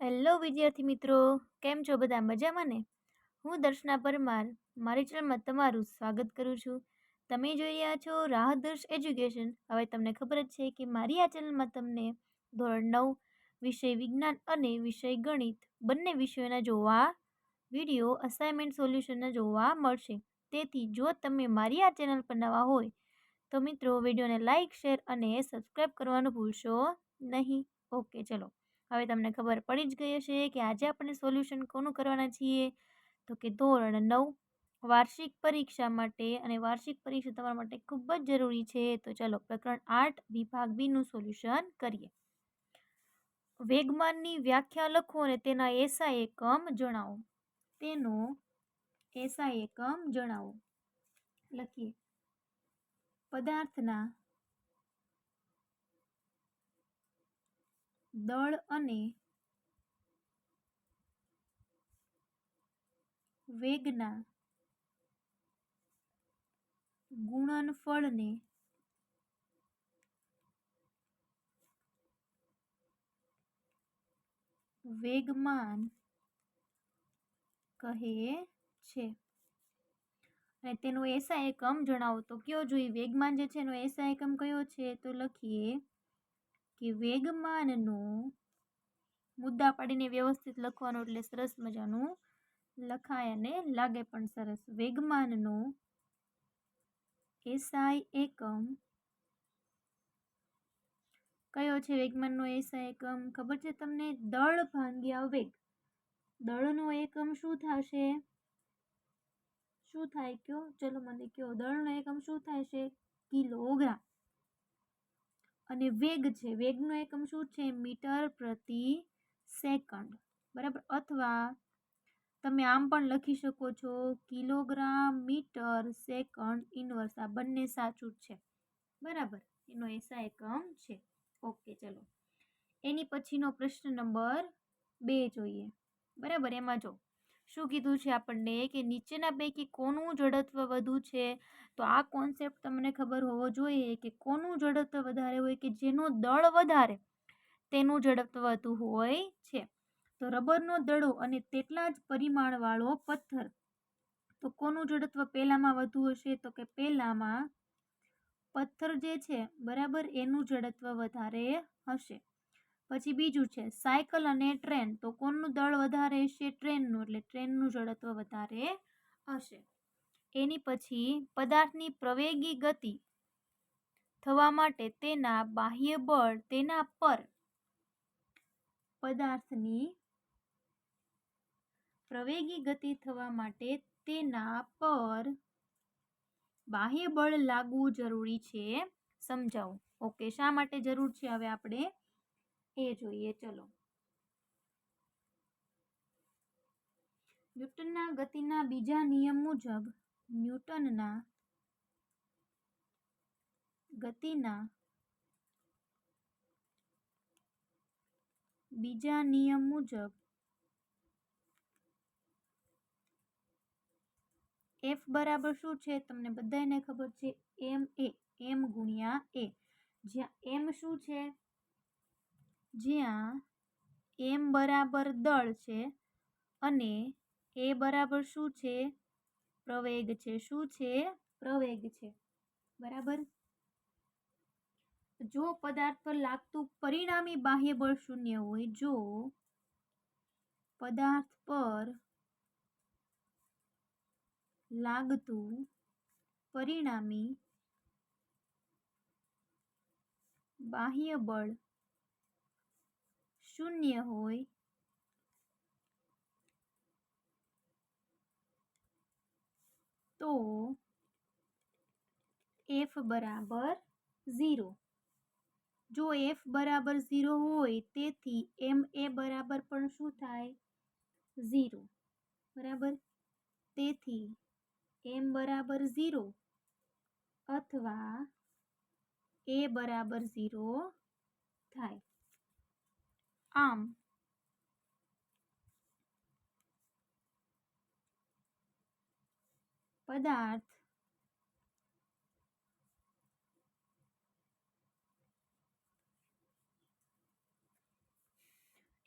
Hello વિદ્યાર્થી મિત્રો, કેમ છો? બધા મજામાં ને? હું દર્શના પરમાર મારી ચેનલમાં તમારું સ્વાગત કરું છું. તમે જોઈ રહ્યા છો રાહદર્શ એજ્યુકેશન. હવે તમને ખબર જ છે કે મારી આ ચેનલમાં તમને ધોરણ 9 વિષય વિજ્ઞાન અને વિષય ગણિત બંને વિષયોના જોવા વિડીયો અસાઇનમેન્ટ સોલ્યુશનના જોવા મળશે. તેથી જો તમે મારી આ ચેનલ પર નવા હોય તો મિત્રો વિડીયોને લાઇક, શેર અને સબસ્ક્રાઈબ કરવાનું ભૂલશો નહીં. ઓકે, ચલો. હવે તમને ખબર પડી જ ગઈ હશે કે આજે આપણે સોલ્યુશન કોનું કરવાના છીએ, તો કે ધોરણ 9 વાર્ષિક પરીક્ષા માટે. અને વાર્ષિક પરીક્ષા તમારા માટે ખૂબ જ જરૂરી છે. તો ચલો પ્રકરણ 8 વિભાગ બી નું સોલ્યુશન કરીએ. વેગમાનની વ્યાખ્યા લખો અને તેના એસઆઈ એકમ જણાવો. તેનો એસઆઈ એકમ જણાવો. લખીએ. પદાર્થના દળ અને વેગના ગુણનફળને વેગમાન કહે છે. અને તેનો એસઆઈ એકમ જણાવો. તો કયો જોઈએ વેગમાન જે છે એનો એસઆઈ એકમ કયો છે? તો લખીએ કે વેગમાનનો મુદ્દા પાડીને વ્યવસ્થિત લખવાનું, એટલે સરસ મજાનું લખાય અને લાગે પણ સરસ. વેગમાનનો એસઆઈ એકમ કયો છે? વેગમાનનો એસઆઈ એકમ ખબર છે તમને? દળ ભાગ્યા વેગ. દળનો એકમ શું થશે? શું થાય કયો? ચલો મને કયો. દળનો એકમ શું થાય છે? કિલોગ્રામ. અને વેગ છે, વેગનો એકમ શું છે? મીટર પ્રતિ સેકન્ડ. બરાબર. અથવા તમે આમ પણ લખી શકો છો, કિલોગ્રામ મીટર સેકન્ડ ઇનવર્સ. આ બંને સાચું છે. બરાબર. એનો એસઆઈ એકમ છે. ઓકે, ચલો. એની પછીનો પ્રશ્ન નંબર 2 જોઈએ. બરાબર. એમાં જો શું કીધું છે આપણને કે નીચેના પૈકી કોનું જડત્વ વધુ છે? તો આ કોન્સેપ્ટ તમને ખબર હોવો જોઈએ કે કોનું જડત્વ વધારે હોય, કે જેનો દળ વધારે તેનું જડત્વ વધુ હોય છે. તો રબરનો દડો અને તેટલા જ પરિમાણવાળો પથ્થર, તો કોનું જડત્વ પહેલામાં વધુ હશે? તો કે પહેલામાં પથ્થર જે છે, બરાબર, એનું જડત્વ વધારે હશે. પછી બીજું છે સાયકલ અને ટ્રેન, તો કોનું દળ વધારે હશે? ટ્રેનનું, એટલે ટ્રેનનું જડત્વ વધારે હશે. એની પછી પદાર્થની પ્રવેગી ગતિ થવા માટે તેના બાહ્ય બળ, તેના પર પદાર્થની પ્રવેગી ગતિ થવા માટે તેના પર બાહ્ય બળ લાગવું જરૂરી છે. સમજાવો. ઓકે, શા માટે જરૂર છે હવે આપણે એ જોઈએ. ચલો. ન્યૂટનના ગતિના બીજા નિયમ મુજબ ન્યૂટનના ગતિના બીજા નિયમ મુજબ F બરાબર શું છે? તમને બધાને ખબર છે, એમ ગુણ્યા એ. જ્યાં એમ શું છે? જ્યાં એમ બરાબર દળ છે અને એ બરાબર શું છે? પ્રવેગ છે. શું છે? પ્રવેગ છે. બરાબર. જો પદાર્થ પર લાગતું પરિણામી બાહ્ય બળ શૂન્ય હોય, જો પદાર્થ પર લાગતું પરિણામી બાહ્ય બળ શૂન્ય હોય તો F બરાબર 0. જો F બરાબર 0 હોય, તેથી MA બરાબર પણ શું થાય? 0. બરાબર. તેથી M બરાબર 0 અથવા A બરાબર 0 થાય. આમ પદાર્થ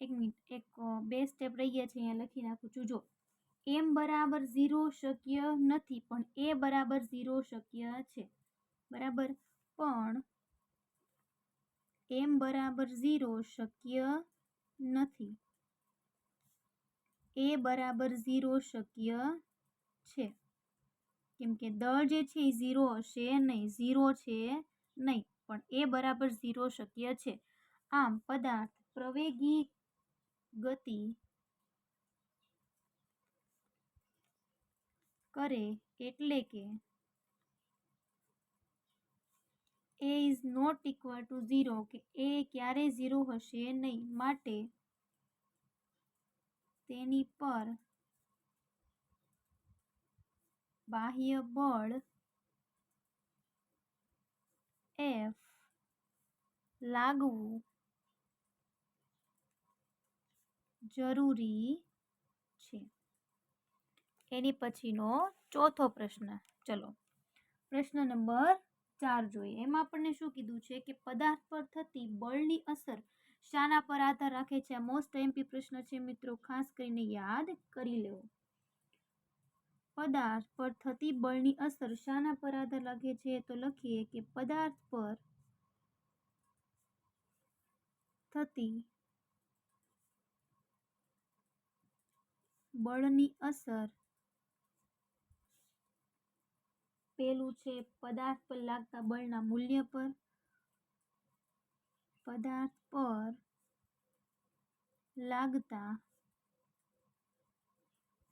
એક મિનિટ, એક 2 સ્ટેપ રહી ગયા છે, અહીંયા લખી નાખું છું. જો m બરાબર 0 શક્ય નથી, પણ a બરાબર 0 શક્ય છે. બરાબર, પણ m બરાબર 0 શક્ય નથી, a બરાબર 0 શક્ય છે. કેમ કે દળ જે છે એ 0 હશે નહીં, 0 છે નહીં, પણ a બરાબર 0 શક્ય છે. આમ પદાર્થ પ્રવેગી ગતિ કરે એટલે કે a is not equal to 0, કે a ક્યારે 0 હશે નહીં, માટે તેની પર બાહ્ય બળ F લાગવું જરૂરી છે. એની પછીનો ચોથો પ્રશ્ન. ચલો પ્રશ્ન નંબર 4 જોઈએ. એમાં આપણને શું કીધું છે કે પદાર્થ પર થતી બળની અસર શાના પર આધાર રાખે છે? આ મોસ્ટ એમપી પ્રશ્ન છે મિત્રો, ખાસ કરીને યાદ કરી લેવો. પદાર્થ પર થતી બળની અસર શાના પર આધાર રાખે છે? તો લખીએ કે પદાર્થ પર થતી બળની અસર, પેલું છે પદાર્થ પર લાગતા બળના મૂલ્ય પર, પદાર્થ પર લાગતા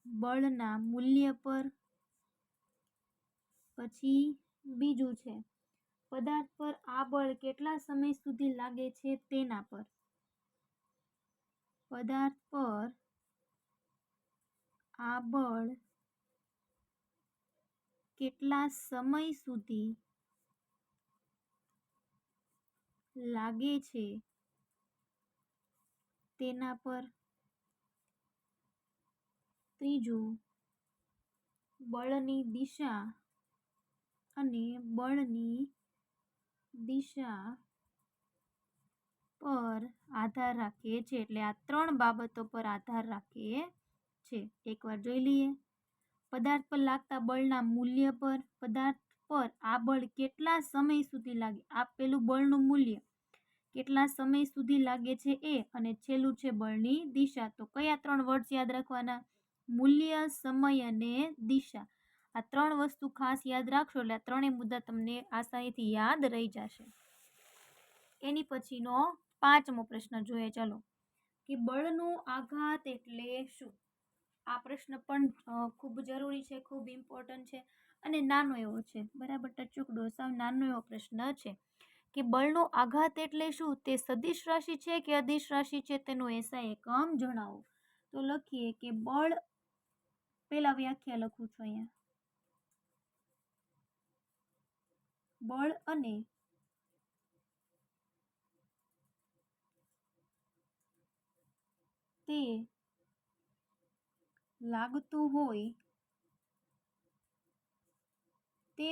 બળના મૂલ્ય પર. પછી બીજું છે પદાર્થ પર આ બળ કેટલા સમય સુધી લાગે છે તેના પર. પદાર્થ પર આ બળ કેટલા સમય સુધી લાગે છે તેના પર. ત્રીજું બળની દિશા અને બળની દિશા પર આધાર રાખે છે. એટલે આ 3 બાબતો પર આધાર રાખે છે. એકવાર જોઈ લઈએ. પદાર્થ પર લાગતા બળના મૂલ્ય પર, પદાર્થ પર આ બળ કેટલા સમય સુધી લાગે, આ પેલું બળનું મૂલ્ય કેટલા સમય સુધી લાગે છે એ, અને છેલ્લું છે બળની દિશા. તો કયા 3 વર્ડ્સ યાદ રાખવાના? મૂલ્ય, સમય અને દિશા. આ 3 વસ્તુ ખાસ યાદ રાખશો એટલે આ 3 મુદ્દા તમને આસાનીથી યાદ રહી જશે. એની પછીનો 5મો પ્રશ્ન જોઈએ. ચલો કે બળનો આઘાત એટલે શું? આ પ્રશ્ન પણ ખૂબ જરૂરી છે, ખૂબ ઇમ્પોર્ટન્ટ છે અને નાનો એવો છે. બરાબર, ટચુકડો સાવ નાનો એવો પ્રશ્ન છે કે બળનો આઘાત એટલે શું? તે સદિશ રાશિ છે કે અદિશ રાશિ છે? તેનો એસઆઈ એકમ જણાવો. તો લખીએ કે બળ, પેલા વ્યાખ્યા લખું છું અહીંયા. બળ અને તે લાગતું હોય તે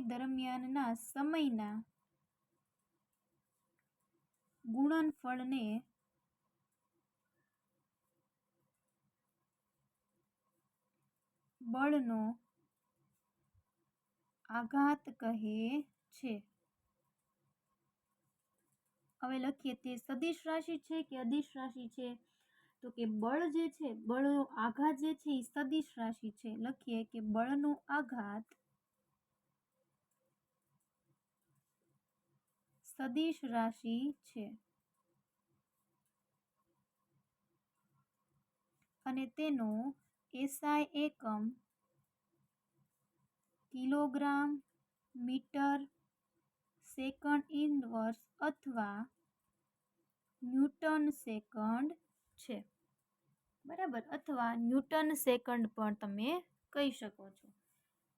દરમિયાનના સમયના ગુણનફળને બળનો આઘાત કહે છે. હવે લખીએ તે સદિશ રાશિ છે કે અદિશ રાશિ છે? તો કે બળ જે છે, બળનો આઘાત જે છે એ સદિશ રાશિ છે. લખીએ કે બળનો આઘાત સદિશ રાશિ છે અને તેનો એસઆઈ એકમ કિલોગ્રામ મીટર સેકન્ડ ઇનવર્સ અથવા ન્યૂટન સેકન્ડ છે. બરાબર, અથવા ન્યૂટન સેકન્ડ પણ તમે કહી શકો છો.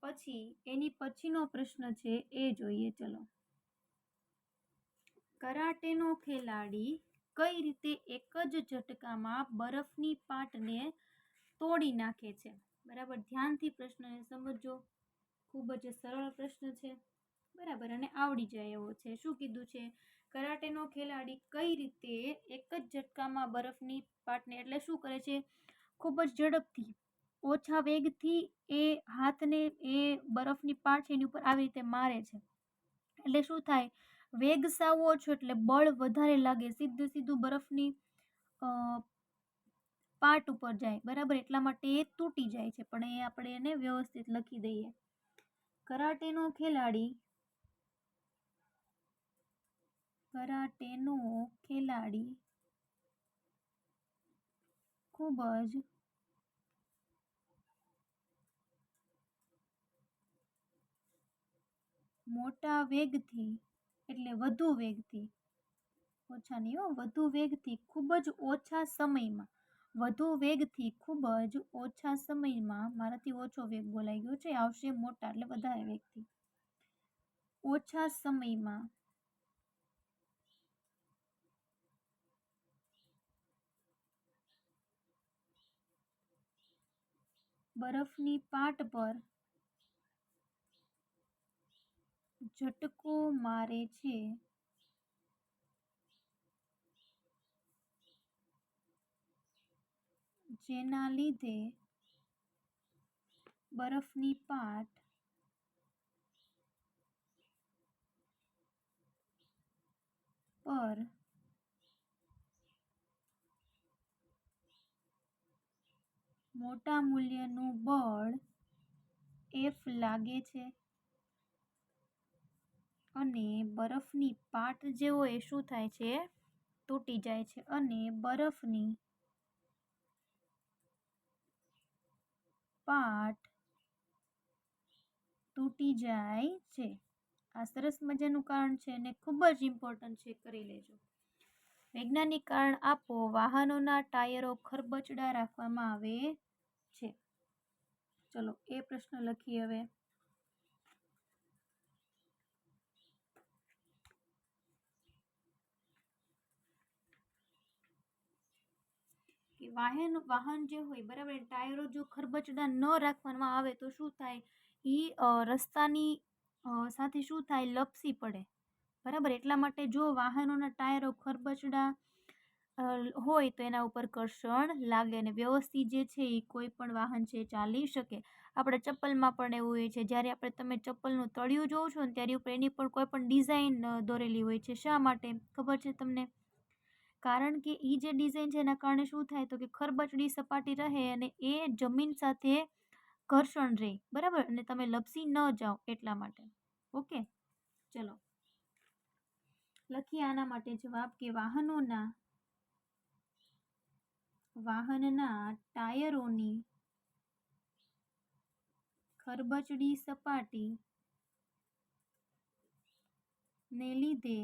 પછી એની પછીનો પ્રશ્ન છે એ જોઈએ. ચલો, કરાટેનો ખેલાડી કઈ રીતે એક જ ઝટકામાં બરફની પાટને તોડી નાખે છે? બરાબર, ધ્યાનથી પ્રશ્નને સમજો. ખૂબ જ સરળ પ્રશ્ન છે. બરાબર, અને આવડી જાય એવો છે. શું કીધું છે? કરાટેનો ખેલાડી કઈ રીતે એક જ ઝટકામાં બરફની પાટને, એટલે શું કરે છે, ખૂબ જ ઝડપથી ઓછા વેગથી એ હાથને એ બરફની પાટ છે એની ઉપર આવી રીતે મારે છે. એટલે શું થાય, વેગ સાવ ઓછો એટલે બળ વધારે લાગે, સીધું સીધું બરફની અ, પાટ ઉપર જાય. બરાબર, એટલા માટે એ તૂટી જાય છે. પણ એ આપણે એને વ્યવસ્થિત લખી દઈએ. કરાટેનો ખેલાડી ખૂબ જ મોટા વેગથી, એટલે વધુ વેગથી, ઓછા નહીં હો, વધુ વેગથી ખૂબ જ ઓછા સમયમાં, વધુ વેગથી ખૂબ જ ઓછા સમયમાં, મારાથી ઓછો વેગ બોલાઈ ગયો છે, આવશે મોટા એટલે વધારે વેગથી, ઓછા સમયમાં બરફની પાટ પર ઝટકો મારે છે, જેના લીધે બરફની પાટ પર મોટા મૂલ્યનું બળ F લાગે છે અને બરફની પાટ જે હોય શું થાય છે, તૂટી જાય છે, અને બરફની પાટ તૂટી જાય છે. આ સરસ મજાનું કારણ છે અને ખૂબ જ ઇમ્પોર્ટન્ટ છે, કરી લેજો. વૈજ્ઞાનિક કારણ આપો. વાહનોના ટાયરો ખરબચડા રાખવામાં આવે છે. ચલો એ પ્રશ્ન લખીએ હવે. કે વાહન જે હોય, બરાબર, ટાયરો જો ખરબચડા ન રાખવામાં આવે તો શું થાય, એ રસ્તાની સાથે શું થાય, લપસી પડે. બરાબર, એટલા માટે જો વાહનોના ટાયરો ખરબચડા હોય તો એના ઉપર ઘર્ષણ લાગે અને વ્યવસ્થિત જે છે એ કોઈ પણ વાહન છે ચાલી શકે. આપણે ચપ્પલમાં પણ એવું હોય છે, જ્યારે તમે ચપ્પલનું તળિયું જોવો છો ને ત્યારે ઉપર એની પર કોઈ પણ ડિઝાઇન દોરેલી હોય છે. શા માટે ખબર છે તમને? કારણ કે એ જે ડિઝાઇન છે એના કારણે શું થાય, તો કે ખરબચડી સપાટી રહે અને એ જમીન સાથે ઘર્ષણ રહે. બરાબર, અને તમે લપસી ન જાઓ એટલા માટે. ઓકે, ચલો લખીએ આના માટે જવાબ કે વાહનના ટાયરોની ખરબચડી સપાટી ને લીધે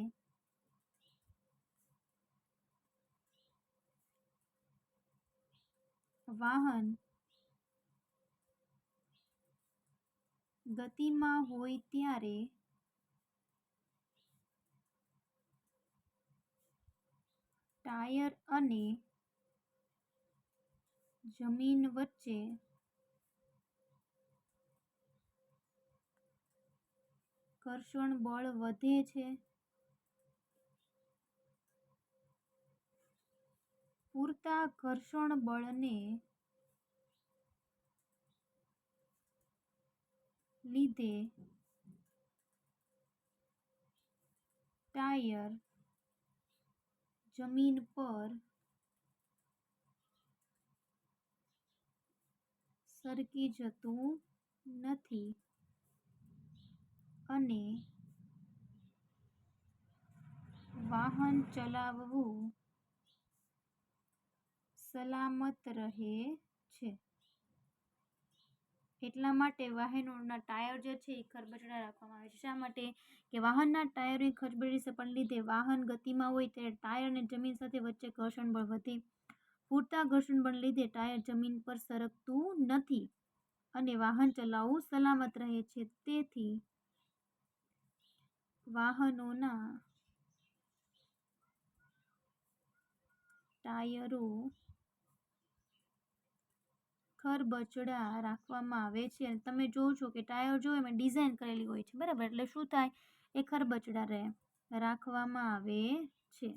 વાહન ગતિમાં હોય ત્યારે ટાયર અને જમીન વચ્ચે ઘર્ષણ બળ વધે છે. પૂરતા ઘર્ષણ બળને લીધે ટાયર જમીન પર સરકી જતું નથી અને વાહન ચલાવવું સલામત રહે છે. એટલા માટે વાહનોના ટાયર જે છે એ ખરબચડા રાખવામાં આવે છે. શા માટે? કે વાહનના ટાયરોની ખરબચડી સપાટીને લીધે વાહન ગતિમાં હોય ત્યારે ટાયર અને જમીન સાથે વચ્ચે ઘર્ષણ બળ વધે. પૂરતા ઘર્ષણ બળને લીધે ટાયર જમીન પર સરકતું નથી અને વાહન ચલાવવું સલામત રહે છે. તેથી વાહનોના ટાયરો ખરબચડા રાખવામાં આવે છે. અને તમે જોવો છો કે ટાયર જો એમાં ડિઝાઇન કરેલી હોય છે, બરાબર, એટલે શું થાય, એ ખરબચડા રાખવામાં આવે છે.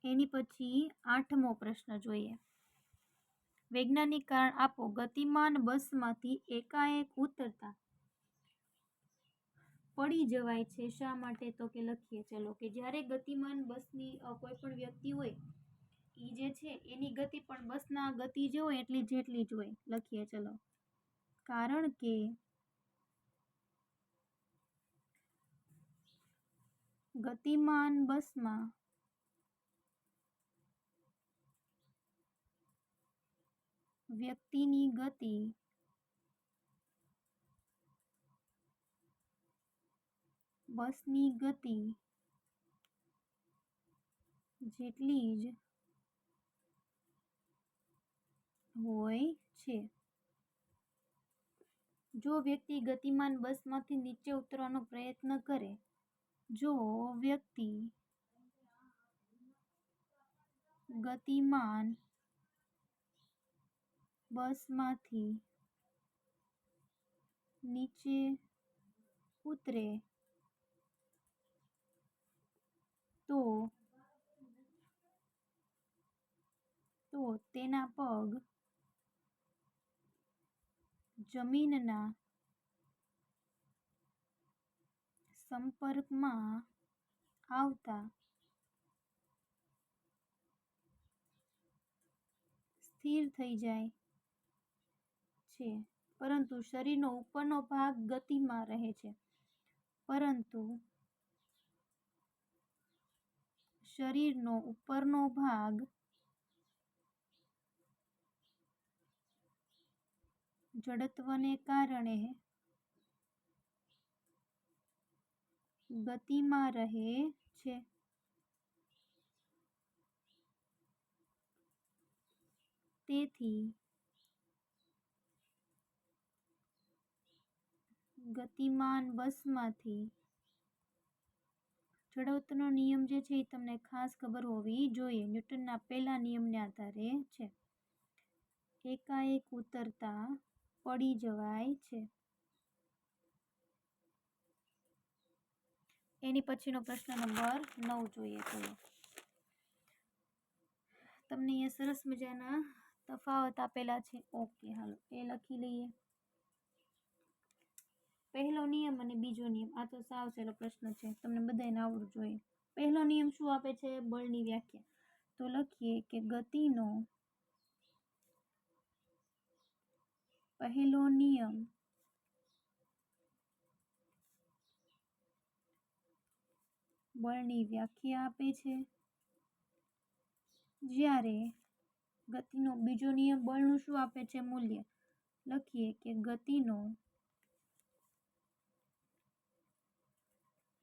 એની પછી 8મો પ્રશ્ન જોઈએ. વૈજ્ઞાનિક કારણ આપો. ગતિમાન બસમાંથી એકાએક ઉતરતા પડી જવાય છે, શા માટે? તો કે લખીએ ચલો કે જ્યારે ગતિમાન બસની કોઈ પણ વ્યક્તિ હોય એ જે છે એની ગતિ પણ બસના ગતિ જે હોય એટલી જેટલી જ હોય. લખીએ ચલો. કારણ કે ગતિમાન બસમાં વ્યક્તિની ગતિ બસની ગતિ જેટલી જ હોય છે. જો વ્યક્તિ ગતિમાન બસમાંથી નીચે ઉતરવાનો પ્રયત્ન કરે, જો વ્યક્તિ ગતિમાન બસમાંથી નીચે ઉતરે તો તેના પગ જમીનના સંપર્કમાં આવતા સ્થિર થઈ જાય છે, પરંતુ શરીરનો ઉપરનો ભાગ ગતિમાં રહે છે. પરંતુ શરીરનો ઉપરનો ભાગ જડત્વને કારણે ગતિમાં રહે છે. તેથી ગતિમાન બસમાંથી જડત્વનો નિયમ જે છે એ તમને ખાસ ખબર હોવી જોઈએ. ન્યૂટનના પહેલા નિયમને આધારે છે. એકાએક ઉતરતા પડી જવાય છે. એની પછીનો પ્રશ્ન નંબર 9 જોઈએ. ચલો, તમને અહીંયા સરસ મજાના તફાવત આપેલા છે. ઓકે, હાલો એ લખી લઈએ. પહેલો નિયમ અને બીજો નિયમ, આ તો સાવ સહેલો પ્રશ્ન છે, તમને બધાને આવડવું જોઈએ. પહેલો નિયમ શું આપે છે? બળની વ્યાખ્યા. તો લખીએ કે ગતિનો પહેલો નિયમ બળની વ્યાખ્યા આપે છે. જ્યારે ગતિનો બીજો નિયમ બળનું શું આપે છે? મૂલ્ય. લખીએ કે ગતિનો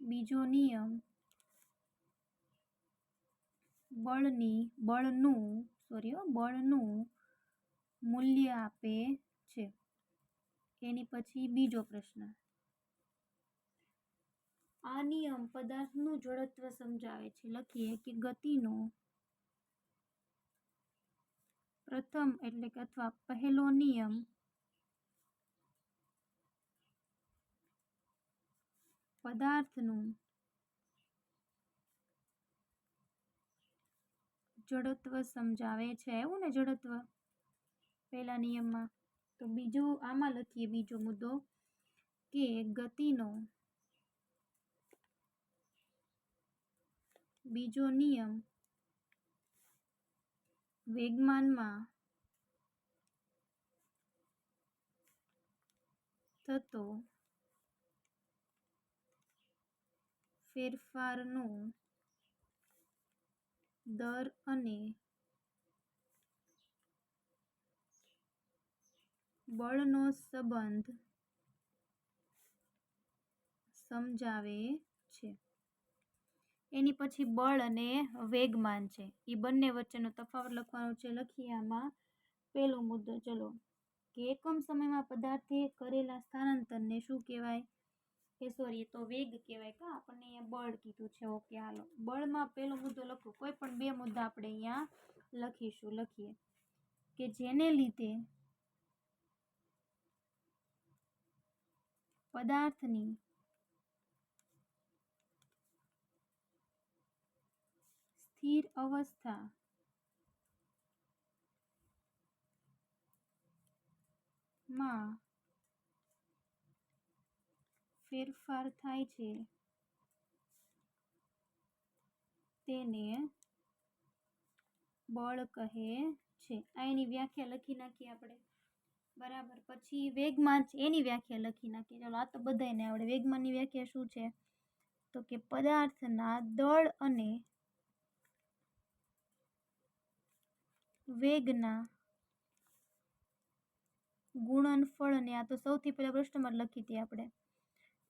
બીજો નિયમ બળનું મૂલ્ય આપે છે. એની પછી બીજો પ્રશ્ન. આ નિયમ પદાર્થનું જડત્વ સમજાવે છે. લખીએ કે ગતિનો પ્રથમ એટલે કે અથવા પહેલો નિયમ પદાર્થનું જડત્વ સમજાવે છે. એવું ને, જડત્વ પહેલા નિયમમાં. તો બીજું આમાં લખીએ બીજો મુદ્દો કે ગતિનો બીજો નિયમ વેગમાનમાં થતો ફેરફારનો દર અને બળનો સંબંધ સમજાવે છે. એની પછી બળ અને વેગમાન છે, એ બંને વચ્ચેનો તફાવત લખવાનો છે. લખીએ આમાં પહેલો મુદ્દો. ચલો, કે એકમ સમયમાં પદાર્થે કરેલા સ્થાનાંતરને શું કહેવાય? તો વેગ કહેવાય. કા આપણને અહીંયા બળ કીધું છે. ઓકે, હાલો, બળમાં પહેલો મુદ્દો લખો. કોઈ પણ બે મુદ્દા આપણે અહીંયા લખીશું. લખીએ કે જેને લીધે પદાર્થની સ્થિર અવસ્થામાં ફેરફાર થાય છે તેને બળ કહે છે. આ એની વ્યાખ્યા લખી નાખીએ આપણે. બરાબર. પછી વેગમાન છે એની વ્યાખ્યા લખી નાખીએ. ચાલો, આ તો બધાને આવડે. વેગમાનની વ્યાખ્યા શું છે? તો કે પદાર્થના દળ અને વેગના ગુણનફળને, આ તો સૌથી પહેલા પ્રશ્નમાં લખી હતી આપણે,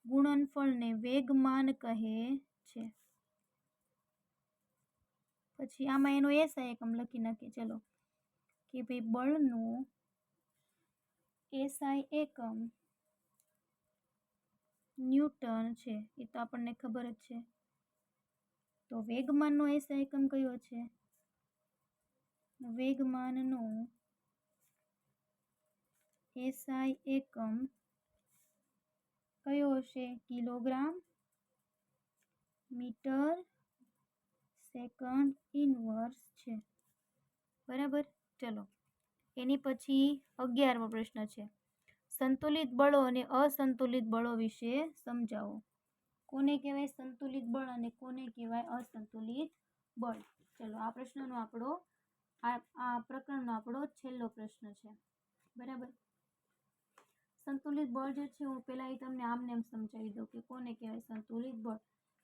ગુણનફળને વેગમાન કહે છે. પછી આમાં એનો એસઆઈ એકમ લખી નાખીએ. ચલો, કે ભાઈ બળનું એસઆઈ એકમ ન્યૂટન છે. એ તો આપણને ખબર જ છે. તો વેગમાનનો એસઆઈ એકમ કયો છે? વેગમાનનો એસઆઈ એકમ કયો હશે? કિલોગ્રામ મીટર સેકન્ડ ઇનવર્સ છે. બરાબર. ચલો, એની પછી 11મો પ્રશ્ન છે, સંતુલિત બળો અને અસંતુલિત બળો વિશે સમજાવો. કોને કહેવાય સંતુલિત બળ અને કોને કહેવાય અસંતુલિત બળ? ચલો, આ પ્રશ્નનો આપણો આ પ્રકરણનો આપણો છેલ્લો પ્રશ્ન છે. બરાબર. સંતુલિત બળ જે છે, હું પહેલા એ તમને આમને એમ સમજાવી દઉં કે કોને કહેવાય સંતુલિત બળ.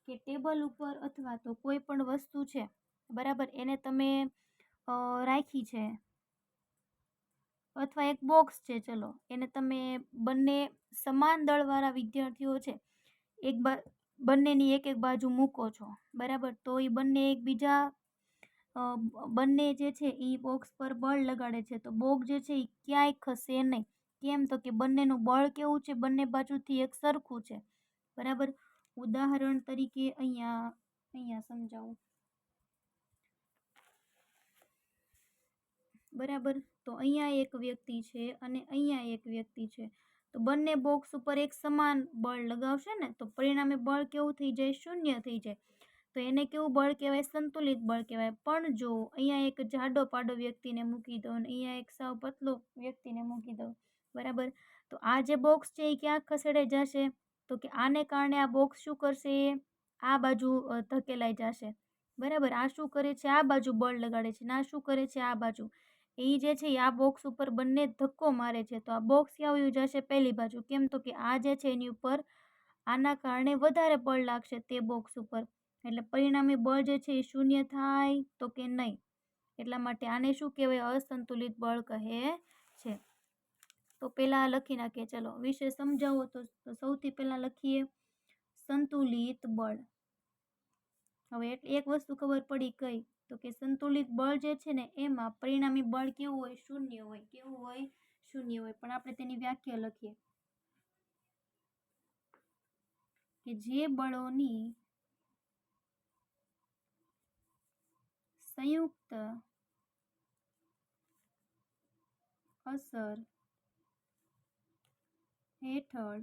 કે ટેબલ ઉપર અથવા તો કોઈ પણ વસ્તુ છે, બરાબર, એને તમે રાખી છે, અથવા એક બોક્સ છે, ચલો, એને તમે બંને સમાન દળવાળા વિદ્યાર્થીઓ છે, બંનેની એક એક બાજુ મૂકો છો, બરાબર, તો એ બંને એકબીજા બંને જે છે એ બોક્સ પર બળ લગાડે છે, તો બોક્સ જે છે એ ક્યાંય ખસે નહીં. કેમ? તો કે બંનેનું બળ કેવું છે? બંને બાજુથી એક સરખું છે. બરાબર. ઉદાહરણ તરીકે અહીંયા સમજાવું. બરાબર. તો અહીંયા એક વ્યક્તિ છે અને અહીંયા એક વ્યક્તિ છે, તો બંને બોક્સ ઉપર એક સમાન બળ લગાવશે ને, તો પરિણામે બળ કેવું થઈ જાય? શૂન્ય થઈ જાય. તો એને કેવું બળ કહેવાય? સંતુલિત બળ કહેવાય. પણ જો અહીંયા એક જાડો પાડો વ્યક્તિને મૂકી દો અને અહીંયા એક સાવ પતલો વ્યક્તિને મૂકી દો, બરાબર, તો આ જે બોક્સ છે એ ક્યાં ખસેડાઈ જશે? તો કે આને કારણે આ બોક્સ શું કરશે? આ બાજુ ધકેલાઈ જશે. બરાબર. આ શું કરે છે? આ બાજુ બળ લગાડે છે. આ શું કરે છે? આ બાજુ. એ જે છે આ બોક્સ ઉપર બંને ધક્કો મારે છે, તો આ બોક્સ ક્યાં વયું જશે? પહેલી બાજુ. કેમ? તો કે આ જે છે એની ઉપર આના કારણે વધારે બળ લાગશે તે બોક્સ ઉપર, એટલે પરિણામે બળ જે છે એ શૂન્ય થાય તો કે નહીં. એટલા માટે આને શું કહેવાય? અસંતુલિત બળ કહે છે. તો પહેલા લખી નાખીએ. ચલો, વિશે સમજાવો તો સૌથી પહેલા લખીએ સંતુલિત બળ. હવે એક વસ્તુ ખબર પડી. કઈ? તો કે સંતુલિત બળ જે છે ને એમાં પરિણામી બળ કેવું હોય? શૂન્ય હોય. કેવું હોય? શૂન્ય હોય. પણ આપણે તેની વ્યાખ્યા લખીએ કે જે બળોની સંયુક્ત અસર હેઠળ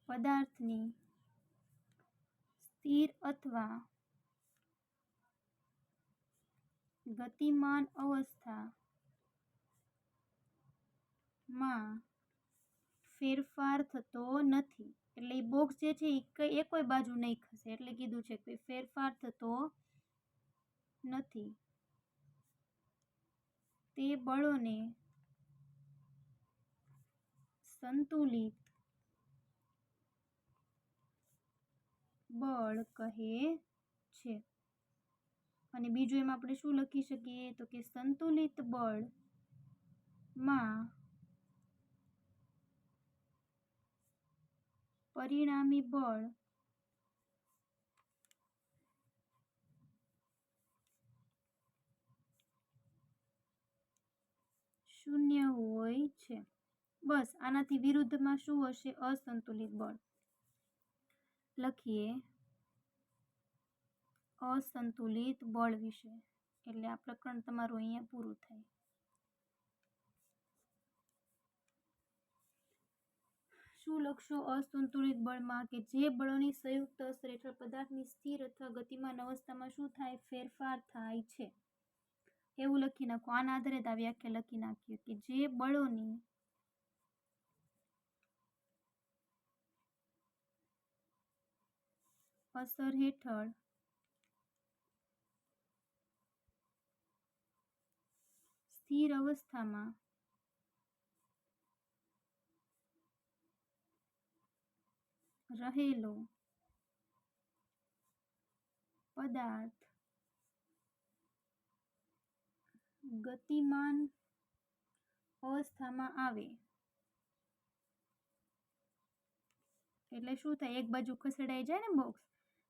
પદાર્થની સ્થિર અથવા ગતિમાન અવસ્થામાં ફેરફાર થતો નથી. એટલે એ બોક્સ જે છે એ કોઈ બાજુ નહીં ખસે. એટલે કીધું છે કે ફેરફાર થતો નથી. તે બળોને સંતુલિત બળ કહે છે. અને બીજું એમાં આપણે શું લખી શકીએ? તો કે સંતુલિત બળમાં પરિણામી બળ શૂન્ય હોય છે. બસ આનાથી વિરુદ્ધમાં શું હશે? અસંતુલિત બળ. લખીએ અસંતુલિત બળ વિશે. એટલે આ પ્રકરણ તમારું અહીંયા પૂરું થાય. શું લખશો અસંતુલિત બળમાં? કે જે બળોની સંયુક્ત અસર હેઠળ પદાર્થની સ્થિર અથવા ગતિમાન અવસ્થામાં શું થાય? ફેરફાર થાય છે. એવું લખી નાખો. આના આધારે આ વ્યાખ્યા લખી નાખીએ કે જે બળોની અસર હેઠળ સ્થિર અવસ્થામાં રહેલો પદાર્થ ગતિમાન અવસ્થામાં આવે. એટલે શું થાય? એક બાજુ ખસેડાઈ જાય ને બોક્સ.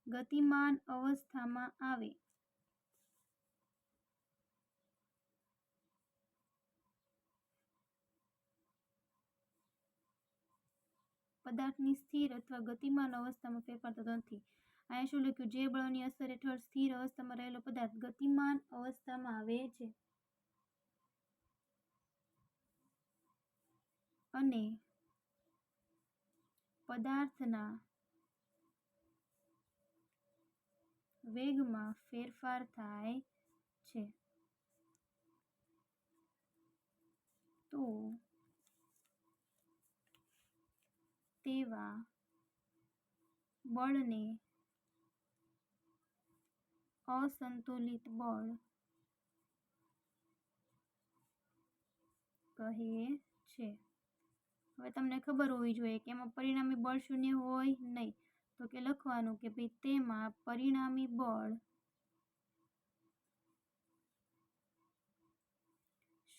ગતિમાન અવસ્થામાં આવે. પદાર્થની સ્થિર અથવા ગતિમાન અવસ્થામાં ફેરફાર થતો નથી. અહીંયા શું લખ્યું? જે બળોની અસર હેઠળ સ્થિર અવસ્થામાં રહેલો પદાર્થ ગતિમાન અવસ્થામાં આવે છે અને પદાર્થના વેગમાં ફેરફાર થાય છે તો તેવા બળને અસંતુલિત બળ કહે છે. હવે તમને ખબર હોવી જોઈએ કે એમાં પરિણામી બળ શૂન્ય હોય નહીં. તો કે લખવાનું કે ભાઈ તેમાં પરિણામી બળ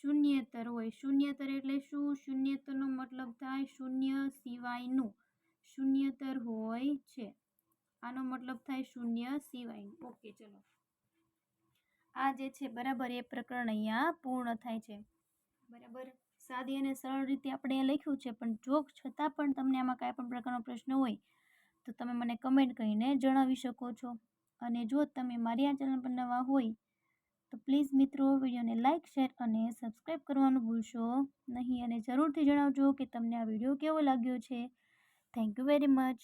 શૂન્યતર હોય. શૂન્યતર એટલે શું? શૂન્યતરનો મતલબ થાય શૂન્ય સિવાયનું. શૂન્યતર હોય છે. આનો મતલબ થાય શૂન્ય સિવાયનું. ઓકે, ચલો. આ જે છે બરાબર એ પ્રકરણ અહીંયા પૂર્ણ થાય છે. બરાબર, સાદી અને સરળ રીતે આપણે લખ્યું છે, પણ જો છતાં પણ તમને આમાં કાંઈ પણ પ્રકારનો પ્રશ્ન હોય તો તમે મને કમેન્ટ કરીને જણાવી શકો છો. અને જો તમે મારી આ ચેનલ પર નવા હોય તો પ્લીઝ મિત્રો વિડીયોને લાઇક, શેર અને સબસ્ક્રાઈબ કરવાનું ભૂલશો નહીં. અને જરૂરથી જણાવજો કે તમને આ વિડીયો કેવો લાગ્યો છે. Thank you very much.